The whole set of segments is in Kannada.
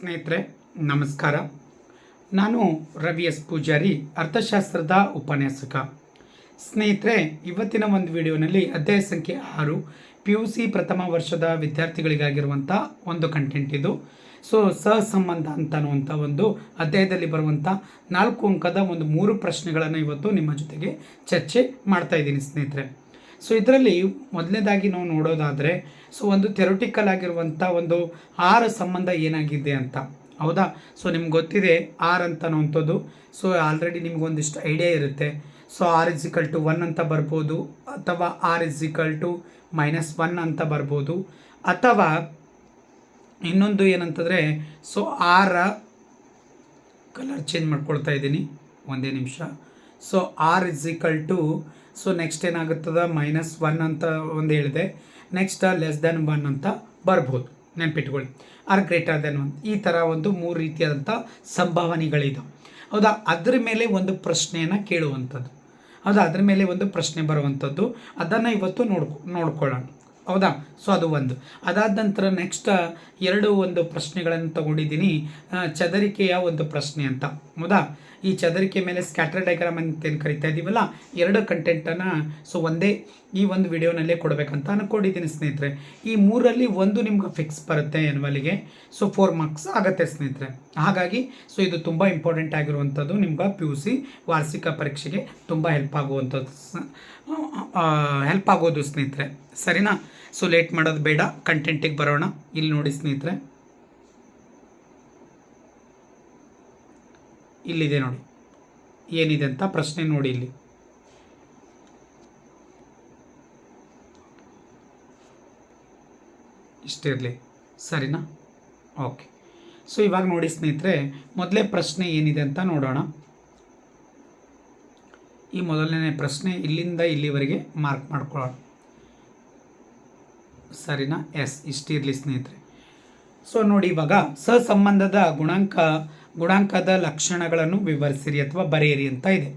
ಸ್ನೇಹಿತರೆ ನಮಸ್ಕಾರ. ನಾನು ರವಿ ಎಸ್ ಪೂಜಾರಿ, ಅರ್ಥಶಾಸ್ತ್ರದ ಉಪನ್ಯಾಸಕ. ಸ್ನೇಹಿತರೆ, ಇವತ್ತಿನ ಒಂದು ವಿಡಿಯೋನಲ್ಲಿ ಅಧ್ಯಾಯ ಸಂಖ್ಯೆ 6 PUC ಪ್ರಥಮ ವರ್ಷದ ವಿದ್ಯಾರ್ಥಿಗಳಿಗಾಗಿರುವಂಥ ಒಂದು ಕಂಟೆಂಟ್ ಇದು. ಸಹಸಂಬಂಧ ಅಂತನ್ನುವಂಥ ಒಂದು ಅಧ್ಯಾಯದಲ್ಲಿ ಬರುವಂಥ 4 ಅಂಕದ ಒಂದು 3 ಪ್ರಶ್ನೆಗಳನ್ನು ಇವತ್ತು ನಿಮ್ಮ ಜೊತೆಗೆ ಚರ್ಚೆ ಮಾಡ್ತಾ ಇದ್ದೀನಿ ಸ್ನೇಹಿತರೆ. ಇದರಲ್ಲಿ ಮೊದಲನೇದಾಗಿ ನಾವು ನೋಡೋದಾದರೆ ಒಂದು ಥೆರಟಿಕಲ್ ಆಗಿರುವಂಥ ಒಂದು ಆರ್ ಸಂಬಂಧ ಏನಾಗಿದೆ ಅಂತ, ಹೌದಾ? ನಿಮ್ಗೆ ಗೊತ್ತಿದೆ ಆರ್ ಅಂತನ್ನುವಂಥದ್ದು. ಆಲ್ರೆಡಿ ನಿಮ್ಗೊಂದಿಷ್ಟು ಐಡಿಯಾ ಇರುತ್ತೆ. R=1 ಅಂತ ಬರ್ಬೋದು, ಅಥವಾ R=-1 ಅಂತ ಬರ್ಬೋದು, ಅಥವಾ ಇನ್ನೊಂದು ಏನಂತಂದರೆ ಆರ ಕಲರ್ ಚೇಂಜ್ ಮಾಡ್ಕೊಳ್ತಾ ಇದ್ದೀನಿ, ಒಂದೇ ನಿಮಿಷ. R=, ನೆಕ್ಸ್ಟ್ ಏನಾಗುತ್ತದೆ -1 ಅಂತ ಒಂದು ಹೇಳಿದೆ. ನೆಕ್ಸ್ಟ್ 1 ಅಂತ ಬರ್ಬೋದು, ನೆನ್ಪಿಟ್ಕೊಳ್ಳಿ. R 1 ಈ ಥರ ಒಂದು 3 ರೀತಿಯಾದಂಥ ಸಂಭಾವನೆಗಳಿದಾವೆ, ಹೌದಾ? ಅದ್ರ ಮೇಲೆ ಒಂದು ಪ್ರಶ್ನೆಯನ್ನು ಕೇಳುವಂಥದ್ದು, ಹೌದಾ? ಅದ್ರ ಮೇಲೆ ಒಂದು ಪ್ರಶ್ನೆ ಬರುವಂಥದ್ದು, ಅದನ್ನು ಇವತ್ತು ನೋಡ್ಕೊಳ್ಳೋಣ, ಹೌದಾ? ಅದು ಒಂದು. ಅದಾದ ನಂತರ ನೆಕ್ಸ್ಟ್ 2 ಒಂದು ಪ್ರಶ್ನೆಗಳನ್ನು ತಗೊಂಡಿದ್ದೀನಿ, ಚದರಿಕೆಯ ಒಂದು ಪ್ರಶ್ನೆ ಅಂತ, ಹೌದಾ? ಈ ಚದರಿಕೆ ಮೇಲೆ ಸ್ಕ್ಯಾಟರ್ ಡಯಾಗ್ರಾಮ್ ಅಂತ ಏನು ಕರಿತಾ ಇದ್ದೀವಲ್ಲ, 2 ಕಂಟೆಂಟನ್ನು ಒಂದೇ ಈ ಒಂದು ವಿಡಿಯೋನಲ್ಲೇ ಕೊಡಬೇಕಂತ ಅಂದ್ಕೊಂಡಿದ್ದೀನಿ ಸ್ನೇಹಿತರೆ. ಈ 3ರಲ್ಲಿ ಒಂದು ನಿಮ್ಗೆ ಫಿಕ್ಸ್ ಬರುತ್ತೆ ಎನ್ವಲಿಗೆ, 4 ಮಾರ್ಕ್ಸ್ ಆಗುತ್ತೆ ಸ್ನೇಹಿತರೆ. ಹಾಗಾಗಿ ಇದು ತುಂಬ ಇಂಪಾರ್ಟೆಂಟ್ ಆಗಿರುವಂಥದ್ದು, ನಿಮ್ಗೆ PUC ವಾರ್ಷಿಕ ಪರೀಕ್ಷೆಗೆ ತುಂಬ ಹೆಲ್ಪ್ ಆಗೋದು ಸ್ನೇಹಿತರೆ, ಸರಿನಾ? ಲೇಟ್ ಮಾಡೋದು ಬೇಡ, ಕಂಟೆಂಟಿಗೆ ಬರೋಣ. ಇಲ್ಲಿ ನೋಡಿ ಸ್ನೇಹಿತರೆ, ಇಲ್ಲಿದೆ ನೋಡಿ ಏನಿದೆ ಅಂತ ಪ್ರಶ್ನೆ ನೋಡಿ. ಇಲ್ಲಿ ಇಷ್ಟಿರಲಿ, ಸರಿನಾ? ಓಕೆ. ಇವಾಗ ನೋಡಿ ಸ್ನೇಹಿತರೆ, ಮೊದಲೇ ಪ್ರಶ್ನೆ ಏನಿದೆ ಅಂತ ನೋಡೋಣ. ಈ ಮೊದಲನೇ ಪ್ರಶ್ನೆ ಇಲ್ಲಿಂದ ಇಲ್ಲಿವರೆಗೆ ಮಾರ್ಕ್ ಮಾಡ್ಕೊಳ್ಳೋಣ, ಸರಿನಾ? ಎಸ್, ಇಷ್ಟಿರಲಿ ಸ್ನೇಹಿತರೆ. ನೋಡಿ, ಇವಾಗ ಸಹಸಂಬಂಧದ ಗುಣಾಂಕದ ಲಕ್ಷಣಗಳನ್ನು ವಿವರಿಸಿರಿ ಅಥವಾ ಬರೆಯಿರಿ ಅಂತ ಇದೆ.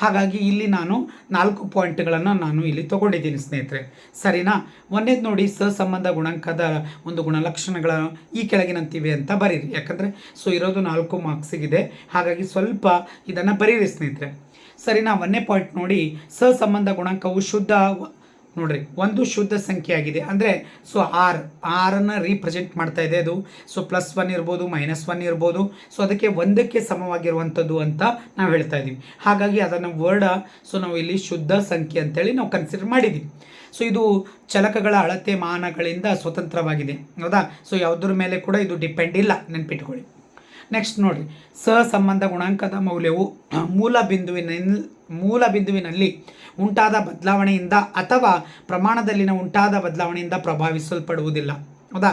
ಹಾಗಾಗಿ ಇಲ್ಲಿ ನಾನು 4 ಪಾಯಿಂಟ್ಗಳನ್ನು ನಾನು ಇಲ್ಲಿ ತಗೊಂಡಿದ್ದೀನಿ ಸ್ನೇಹಿತರೆ, ಸರಿನಾ? ಒಂದೇದು ನೋಡಿ, ಸಹಸಂಬಂಧ ಗುಣಾಂಕದ ಒಂದು ಗುಣಲಕ್ಷಣಗಳ ಈ ಕೆಳಗಿನಂತಿವೆ ಅಂತ ಬರೀರಿ. ಯಾಕಂದರೆ ಇರೋದು 4 ಮಾರ್ಕ್ಸಿಗಿದೆ, ಹಾಗಾಗಿ ಸ್ವಲ್ಪ ಇದನ್ನು ಬರೀರಿ ಸ್ನೇಹಿತರೆ, ಸರಿನಾ? 1ನೇ ಪಾಯಿಂಟ್ ನೋಡಿ, ಸಹಸಂಬಂಧ ಗುಣಾಂಕವು ನೋಡ್ರಿ ಒಂದು ಶುದ್ಧ ಸಂಖ್ಯೆ ಆಗಿದೆ. ಅಂದರೆ ಆರನ್ನು ರೀಪ್ರೆಸೆಂಟ್ ಮಾಡ್ತಾ ಇದೆ. ಅದು +1 ಇರ್ಬೋದು, -1 ಇರ್ಬೋದು. ಅದಕ್ಕೆ 1ಕ್ಕೆ ಸಮವಾಗಿರುವಂಥದ್ದು ಅಂತ ನಾವು ಹೇಳ್ತಾ ಇದ್ದೀವಿ. ಹಾಗಾಗಿ ಅದನ್ನು ನಾವು ಇಲ್ಲಿ ಶುದ್ಧ ಸಂಖ್ಯೆ ಅಂತೇಳಿ ನಾವು ಕನ್ಸಿಡರ್ ಮಾಡಿದ್ದೀವಿ. ಇದು ಚಲಕಗಳ ಅಳತೆ ಮಾನಗಳಿಂದ ಸ್ವತಂತ್ರವಾಗಿದೆ, ಹೌದಾ? ಯಾವುದ್ರ ಮೇಲೆ ಕೂಡ ಇದು ಡಿಪೆಂಡ್ ಇಲ್ಲ, ನೆನ್ಪಿಟ್ಕೊಳ್ಳಿ. ನೆಕ್ಸ್ಟ್ ನೋಡ್ರಿ, ಸಹಸಂಬಂಧ ಗುಣಾಂಕದ ಮೌಲ್ಯವು ಮೂಲ ಬಿಂದುವಿನಲ್ಲಿ ಉಂಟಾದ ಬದಲಾವಣೆಯಿಂದ ಅಥವಾ ಪ್ರಮಾಣದಲ್ಲಿನ ಉಂಟಾದ ಬದಲಾವಣೆಯಿಂದ ಪ್ರಭಾವಿಸಲ್ಪಡುವುದಿಲ್ಲ, ಹೌದಾ?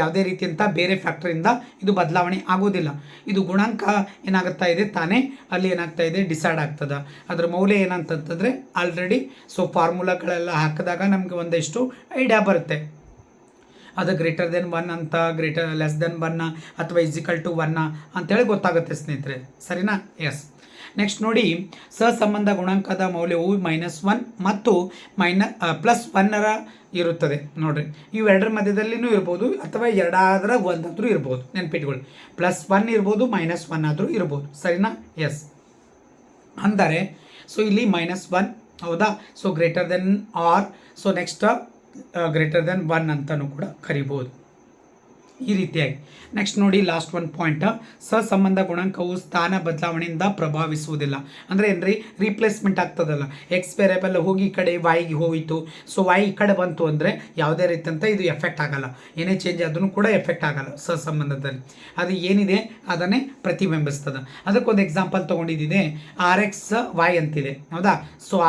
ಯಾವುದೇ ರೀತಿಯಂಥ ಬೇರೆ ಫ್ಯಾಕ್ಟರಿಂದ ಇದು ಬದಲಾವಣೆ ಆಗೋದಿಲ್ಲ. ಇದು ಗುಣಾಂಕ ಏನಾಗ್ತಾ ಇದೆ ತಾನೇ ಅಲ್ಲಿ ಏನಾಗ್ತಾ ಇದೆ ಡಿಸೈಡ್ ಆಗ್ತದೆ. ಅದರ ಮೌಲ್ಯ ಏನಂತಂತಂದರೆ ಆಲ್ರೆಡಿ ಫಾರ್ಮುಲಾಗಳೆಲ್ಲ ಹಾಕಿದಾಗ ನಮಗೆ ಒಂದಷ್ಟು ಐಡಿಯಾ ಬರುತ್ತೆ. ಅದು >1 ಅಂತ, <1 ಅಥವಾ =1 ಅಂತೇಳಿ ಗೊತ್ತಾಗುತ್ತೆ ಸ್ನೇಹಿತರೆ, ಸರಿನಾ? ಎಸ್. ನೆಕ್ಸ್ಟ್ ನೋಡಿ, ಸಹಸಂಬಂಧ ಗುಣಾಂಕದ ಮೌಲ್ಯವು -1 ಮತ್ತು +1 ಇರುತ್ತದೆ. ನೋಡ್ರಿ, ಇವೆರಡರ ಮಧ್ಯದಲ್ಲಿನೂ ಇರ್ಬೋದು, ಅಥವಾ 2 ಒಂದಾದರೂ ಇರ್ಬೋದು, ನೆನ್ಪಿಟ್ಕೊಳ್ಳಿ. +1 ಇರ್ಬೋದು, -1 ಆದರೂ ಇರ್ಬೋದು, ಸರಿನಾ? ಎಸ್. ಅಂದರೆ ಇಲ್ಲಿ -1, ಹೌದಾ? > ನೆಕ್ಸ್ಟ್ >1 ಅಂತಲೂ ಕೂಡ ಕರಿಬೋದು, ಈ ರೀತಿಯಾಗಿ. ನೆಕ್ಸ್ಟ್ ನೋಡಿ, ಲಾಸ್ಟ್ ಒಂದು ಪಾಯಿಂಟ್, ಸಹಸಂಬಂಧ ಗುಣಾಂಕವು ಸ್ಥಾನ ಬದಲಾವಣೆಯಿಂದ ಪ್ರಭಾವಿಸುವುದಿಲ್ಲ. ಅಂದರೆ ಏನ್ರಿ, ರೀಪ್ಲೇಸ್ಮೆಂಟ್ ಆಗ್ತದಲ್ಲ, X ವೇರಿಯಬಲ್ ಹೋಗಿ ಈ ಕಡೆ Yಗೆ ಹೋಯಿತು, Y ಈ ಕಡೆ ಬಂತು ಅಂದರೆ ಯಾವುದೇ ರೀತಿ ಅಂತ ಇದು ಎಫೆಕ್ಟ್ ಆಗಲ್ಲ. ಏನೇ ಚೇಂಜ್ ಆದ್ರೂ ಕೂಡ ಎಫೆಕ್ಟ್ ಆಗಲ್ಲ ಸಹಸಂಬಂಧದಲ್ಲಿ. ಅದು ಏನಿದೆ ಅದನ್ನೇ ಪ್ರತಿಬಿಂಬಿಸ್ತದೆ. ಅದಕ್ಕೊಂದು ಎಕ್ಸಾಂಪಲ್ ತೊಗೊಂಡಿದ್ದಿದೆ, RX/Y ಅಂತಿದೆ, ಹೌದಾ?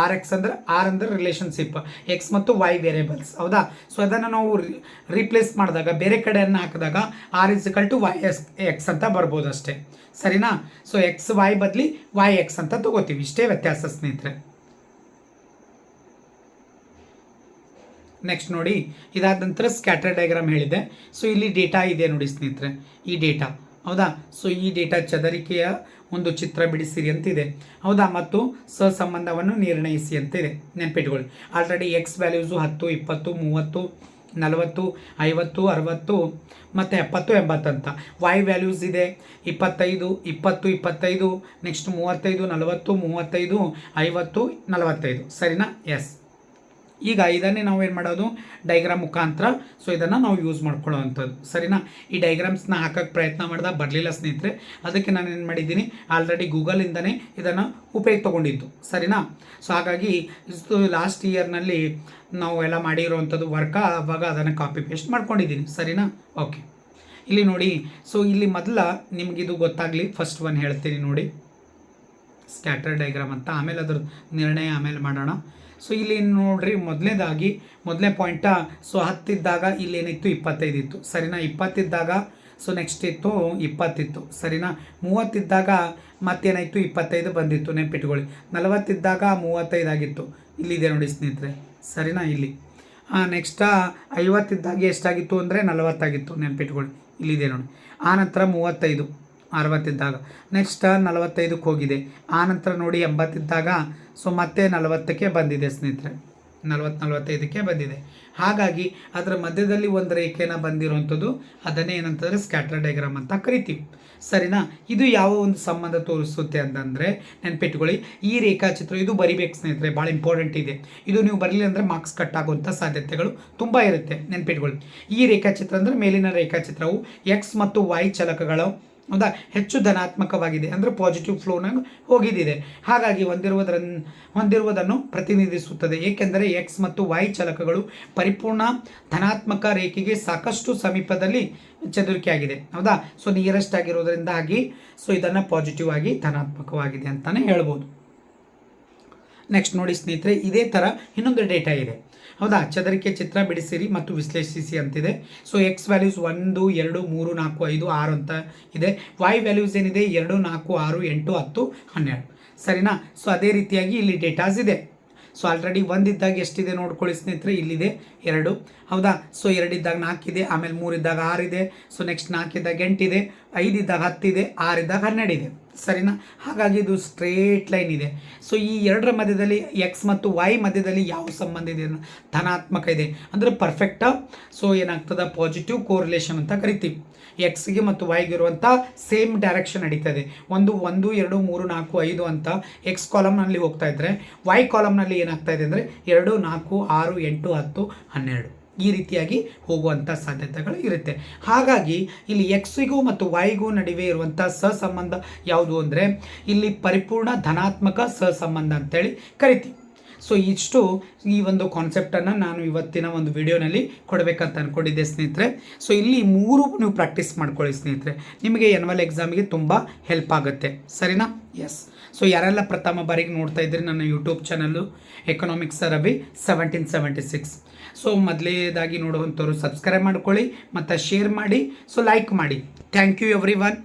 RX ಅಂದರೆ ಅಂದರೆ ರಿಲೇಷನ್ಶಿಪ್, X ಮತ್ತು Y ವೇರಿಯಬಲ್ಸ್, ಹೌದಾ? ಅದನ್ನು ನಾವು ರೀಪ್ಲೇಸ್ ಮಾಡಿದಾಗ, ಬೇರೆ ಕಡೆಯನ್ನು ಹಾಕಿದಾಗ R=YX ಅಂತ ಬರ್ಬೋದು ಅಷ್ಟೇ, ಸರಿನಾ? XY ಬದಲಿ YX ಅಂತ ತಗೋತೀವಿ, ಇಷ್ಟೇ ವ್ಯತ್ಯಾಸ ಸ್ನೇಹಿತರೆ. ನೆಕ್ಸ್ಟ್ ನೋಡಿ, ಇದಾದ ನಂತರ ಸ್ಕ್ಯಾಟರ್ ಡಯಾಗ್ರಾಮ್ ಹೇಳಿದೆ. ಇಲ್ಲಿ ಡೇಟಾ ಇದೆ ನೋಡಿ ಸ್ನೇಹಿತರೆ, ಈ ಡೇಟಾ, ಹೌದಾ? ಈ ಡೇಟಾ ಚದರಿಕೆಯ ಒಂದು ಚಿತ್ರ ಬಿಡಿಸಿರಿ ಅಂತಿದೆ, ಹೌದಾ? ಮತ್ತು ಸಹಸಂಬಂಧವನ್ನು ನಿರ್ಣಯಿಸಿ ಅಂತಿದೆ, ನೆನ್ಪಿಟ್ಕೊಳ್ಳಿ. ಆಲ್ರೆಡಿ X ವ್ಯಾಲ್ಯೂಸು 10, 20, 30, 40, 50, 60 ಮತ್ತು 70, 80 ಅಂತ. ವೈ ವ್ಯಾಲ್ಯೂಸ್ ಇದೆ 25, 20, 25, ನೆಕ್ಸ್ಟ್ 35, 40, 35, 50, 45. ಸರಿನಾ? ಎಸ್. ಈಗ ಇದನ್ನೇ ನಾವು ಏನು ಮಾಡೋದು, ಡೈಗ್ರಾಮ್ ಮುಖಾಂತರ ಸೊ ಇದನ್ನು ನಾವು ಯೂಸ್ ಮಾಡ್ಕೊಳ್ಳೋ ಅಂಥದ್ದು. ಸರಿನಾ? ಈ ಡೈಗ್ರಾಮ್ಸ್ನ ಹಾಕೋಕ್ಕೆ ಪ್ರಯತ್ನ ಮಾಡಿದಾಗ ಬರಲಿಲ್ಲ ಸ್ನೇಹಿತರೆ, ಅದಕ್ಕೆ ನಾನು ಏನು ಮಾಡಿದ್ದೀನಿ, ಆಲ್ರೆಡಿ ಗೂಗಲಿಂದನೇ ಇದನ್ನು ಉಪಯೋಗ ತೊಗೊಂಡಿದ್ದು. ಸರಿನಾ? ಸೊ ಹಾಗಾಗಿ ಇದು ಲಾಸ್ಟ್ ಇಯರ್ನಲ್ಲಿ ನಾವು ಎಲ್ಲ ಮಾಡಿರೋವಂಥದ್ದು ವರ್ಕ, ಆವಾಗ ಅದನ್ನು ಕಾಪಿ ಪೇಸ್ಟ್ ಮಾಡ್ಕೊಂಡಿದ್ದೀನಿ. ಸರಿನಾ? ಓಕೆ, ಇಲ್ಲಿ ನೋಡಿ. ಸೊ ಇಲ್ಲಿ ಮೊದಲ ನಿಮಗಿದು ಗೊತ್ತಾಗಲಿ ಫಸ್ಟ್ ಒನ್ ಹೇಳ್ತೀನಿ ನೋಡಿ, ಸ್ಕ್ಯಾಟರ್ ಡೈಗ್ರಾಮ್ ಅಂತ. ಆಮೇಲೆ ಅದ್ರ ನಿರ್ಣಯ ಆಮೇಲೆ ಮಾಡೋಣ. ಸೊ ಇಲ್ಲಿ ನೋಡ್ರಿ, ಮೊದಲನೇ ಪಾಯಿಂಟ, ಸೊ 10 ಇದ್ದಾಗ ಇಲ್ಲೇನಿತ್ತು, 25 ಇತ್ತು. ಸರಿನಾ? 20 ಇದ್ದಾಗ ಸೊ ನೆಕ್ಸ್ಟ್ ಇತ್ತು 20 ಇತ್ತು. ಸರಿನಾ? 30 ಇದ್ದಾಗ ಮತ್ತೇನಾಯಿತು, 25 ಬಂದಿತ್ತು, ನೆನ್ಪಿಟ್ಕೊಳ್ಳಿ. 40 ಇದ್ದಾಗ 35 ಆಗಿತ್ತು, ಇಲ್ಲಿದೆ ನೋಡಿ ಸ್ನೇಹಿತರೆ. ಸರಿನಾ? ಇಲ್ಲಿ ನೆಕ್ಸ್ಟ್ 50 ಇದ್ದಾಗ ಎಷ್ಟಾಗಿತ್ತು ಅಂದರೆ 40 ಆಗಿತ್ತು, ನೆನ್ಪಿಟ್ಕೊಳ್ಳಿ, ಇಲ್ಲಿದೆ ನೋಡಿ. ಆನಂತರ 35, 60 ಇದ್ದಾಗ, ನೆಕ್ಸ್ಟ್ 45ಕ್ಕೆ ಹೋಗಿದೆ. ಆನಂತರ ನೋಡಿ 80 ಇದ್ದಾಗ ಸೊ ಮತ್ತೆ 40ಕ್ಕೆ ಬಂದಿದೆ ಸ್ನೇಹಿತರೆ, 45ಕ್ಕೆ ಬಂದಿದೆ. ಹಾಗಾಗಿ ಅದರ ಮಧ್ಯದಲ್ಲಿ ಒಂದು ರೇಖೆನ ಬಂದಿರುವಂಥದ್ದು, ಅದನ್ನೇ ಏನಂತಂದರೆ ಸ್ಕ್ಯಾಟರ್ ಡೈಗ್ರಾಮ್ ಅಂತ ಕರಿತೀವಿ. ಸರಿನಾ? ಇದು ಯಾವ ಒಂದು ಸಂಬಂಧ ತೋರಿಸುತ್ತೆ ಅಂತಂದರೆ, ನೆನ್ಪಿಟ್ಕೊಳ್ಳಿ, ಈ ರೇಖಾಚಿತ್ರ ಇದು ಬರಿಬೇಕು ಸ್ನೇಹಿತರೆ, ಭಾಳ ಇಂಪಾರ್ಟೆಂಟ್ ಇದೆ. ಇದು ನೀವು ಬರಲಿಲ್ಲ ಅಂದರೆ ಮಾರ್ಕ್ಸ್ ಕಟ್ ಆಗುವಂಥ ಸಾಧ್ಯತೆಗಳು ತುಂಬ ಇರುತ್ತೆ, ನೆನ್ಪಿಟ್ಕೊಳ್ಳಿ. ಈ ರೇಖಾಚಿತ್ರ ಅಂದರೆ ಮೇಲಿನ ರೇಖಾಚಿತ್ರವು ಎಕ್ಸ್ ಮತ್ತು ವೈ ಚಲಕಗಳು ಹೌದಾ ಹೆಚ್ಚು ಧನಾತ್ಮಕವಾಗಿದೆ, ಅಂದರೆ ಪಾಸಿಟಿವ್ ಫ್ಲೋನಾಗ ಹೋಗಿದ್ದಿದೆ. ಹಾಗಾಗಿ ಹೊಂದಿರುವುದನ್ನು ಪ್ರತಿನಿಧಿಸುತ್ತದೆ, ಏಕೆಂದರೆ ಎಕ್ಸ್ ಮತ್ತು ವೈ ಚಲಕಗಳು ಪರಿಪೂರ್ಣ ಧನಾತ್ಮಕ ರೇಖೆಗೆ ಸಾಕಷ್ಟು ಸಮೀಪದಲ್ಲಿ ಚದುರಿಕೆ ಆಗಿದೆ. ಹೌದಾ? ಸೊ ನಿಯರೆಸ್ಟ್ ಆಗಿರೋದ್ರಿಂದಾಗಿ ಸೊ ಇದನ್ನು ಪಾಸಿಟಿವ್ ಆಗಿ ಧನಾತ್ಮಕವಾಗಿದೆ ಅಂತಲೇ ಹೇಳ್ಬೋದು. ನೆಕ್ಸ್ಟ್ ನೋಡಿ ಸ್ನೇಹಿತರೆ, ಇದೇ ಥರ ಇನ್ನೊಂದು ಡೇಟಾ ಇದೆ. ಹೌದಾ? ಚದರಿಕೆ ಚಿತ್ರ ಬಿಡಿಸಿರಿ ಮತ್ತು ವಿಶ್ಲೇಷಿಸಿ ಅಂತಿದೆ. ಸೊ ಎಕ್ಸ್ ವ್ಯಾಲ್ಯೂಸ್ 1, 2, 3, 4, 5, 6 ಅಂತ ಇದೆ. ವೈ ವ್ಯಾಲ್ಯೂಸ್ ಏನಿದೆ 2, 4, 6, 8, 10, 12. ಸರಿನಾ? ಸೊ ಅದೇ ರೀತಿಯಾಗಿ ಇಲ್ಲಿ ಡೇಟಾಸ್ ಇದೆ. ಸೊ ಆಲ್ರೆಡಿ 1 ಇದ್ದಾಗ ಎಷ್ಟಿದೆ ನೋಡ್ಕೊಳ್ಳಿ ಸ್ನೇಹಿತರೆ, ಇಲ್ಲಿದೆ 2. ಹೌದಾ? ಸೊ 2 ಇದ್ದಾಗ 4 ಇದೆ, ಆಮೇಲೆ 3 ಇದ್ದಾಗ 6 ಇದೆ, ಸೊ ನೆಕ್ಸ್ಟ್ 4 ಇದ್ದಾಗ 8 ಇದೆ, 5 ಇದ್ದಾಗ 10 ಇದೆ, 6 ಇದ್ದಾಗ 12 ಇದೆ. ಸರಿನಾ? ಹಾಗಾಗಿ ಇದು ಸ್ಟ್ರೇಟ್ ಲೈನ್ ಇದೆ. ಸೊ ಈ ಎರಡರ ಮಧ್ಯದಲ್ಲಿ ಎಕ್ಸ್ ಮತ್ತು ವೈ ಮಧ್ಯದಲ್ಲಿ ಯಾವ ಸಂಬಂಧ ಇದೆ, ಧನಾತ್ಮಕ ಇದೆ ಅಂದರೆ ಪರ್ಫೆಕ್ಟ. ಸೊ ಏನಾಗ್ತದೆ, ಪಾಸಿಟಿವ್ ಕೋರಿಲೇಷನ್ ಅಂತ ಕರಿತೀವಿ. ಎಕ್ಸ್ಗೆ ಮತ್ತು ವೈಗೆ ಇರುವಂಥ ಸೇಮ್ ಡೈರೆಕ್ಷನ್ ನಡೀತದೆ. 1, 2, 3, 4, 5 ಅಂತ ಎಕ್ಸ್ ಕಾಲಮ್ನಲ್ಲಿ ಹೋಗ್ತಾ ಇದ್ದರೆ, ವೈ ಕಾಲಮ್ನಲ್ಲಿ ಏನಾಗ್ತಾ ಇದೆ ಅಂದರೆ 2, 4, 6, 8, 10, 12 ಈ ರೀತಿಯಾಗಿ ಹೋಗುವಂಥ ಸಾಧ್ಯತೆಗಳು ಇರುತ್ತೆ. ಹಾಗಾಗಿ ಇಲ್ಲಿ ಎಕ್ಸಿಗೂ ಮತ್ತು ವೈಗೂ ನಡುವೆ ಇರುವಂಥ ಸಹಸಂಬಂಧ ಯಾವುದು ಅಂದರೆ ಇಲ್ಲಿ ಪರಿಪೂರ್ಣ ಧನಾತ್ಮಕ ಸಹಸಂಬಂಧ ಅಂತೇಳಿ ಕರಿತೀವಿ. ಸೊ ಇಷ್ಟು ಈ ಒಂದು ಕಾನ್ಸೆಪ್ಟನ್ನು ನಾನು ಇವತ್ತಿನ ಒಂದು ವಿಡಿಯೋನಲ್ಲಿ ಕೊಡಬೇಕಂತ ಅಂದ್ಕೊಂಡಿದ್ದೆ ಸ್ನೇಹಿತರೆ. ಸೊ ಇಲ್ಲಿ 3 ನೀವು ಪ್ರಾಕ್ಟೀಸ್ ಮಾಡ್ಕೊಳ್ಳಿ ಸ್ನೇಹಿತರೆ, ನಿಮಗೆ ಎನ್ಯುವಲ್ ಎಕ್ಸಾಮಿಗೆ ತುಂಬ ಹೆಲ್ಪ್ ಆಗುತ್ತೆ. ಸರಿನಾ? ಎಸ್. ಸೊ ಯಾರೆಲ್ಲ ಪ್ರಥಮ ಬಾರಿಗೆ ನೋಡ್ತಾ ಇದ್ರಿ ನನ್ನ YouTube channel economics Ravi 1776. So ಮೊದಲೇದಾಗಿ ನೋಡುವಂಥವ್ರು ಸಬ್ಸ್ಕ್ರೈಬ್ ಮಾಡ್ಕೊಳ್ಳಿ ಮತ್ತು ಶೇರ್ ಮಾಡಿ, ಸೊ ಲೈಕ್ ಮಾಡಿ. Thank you every one.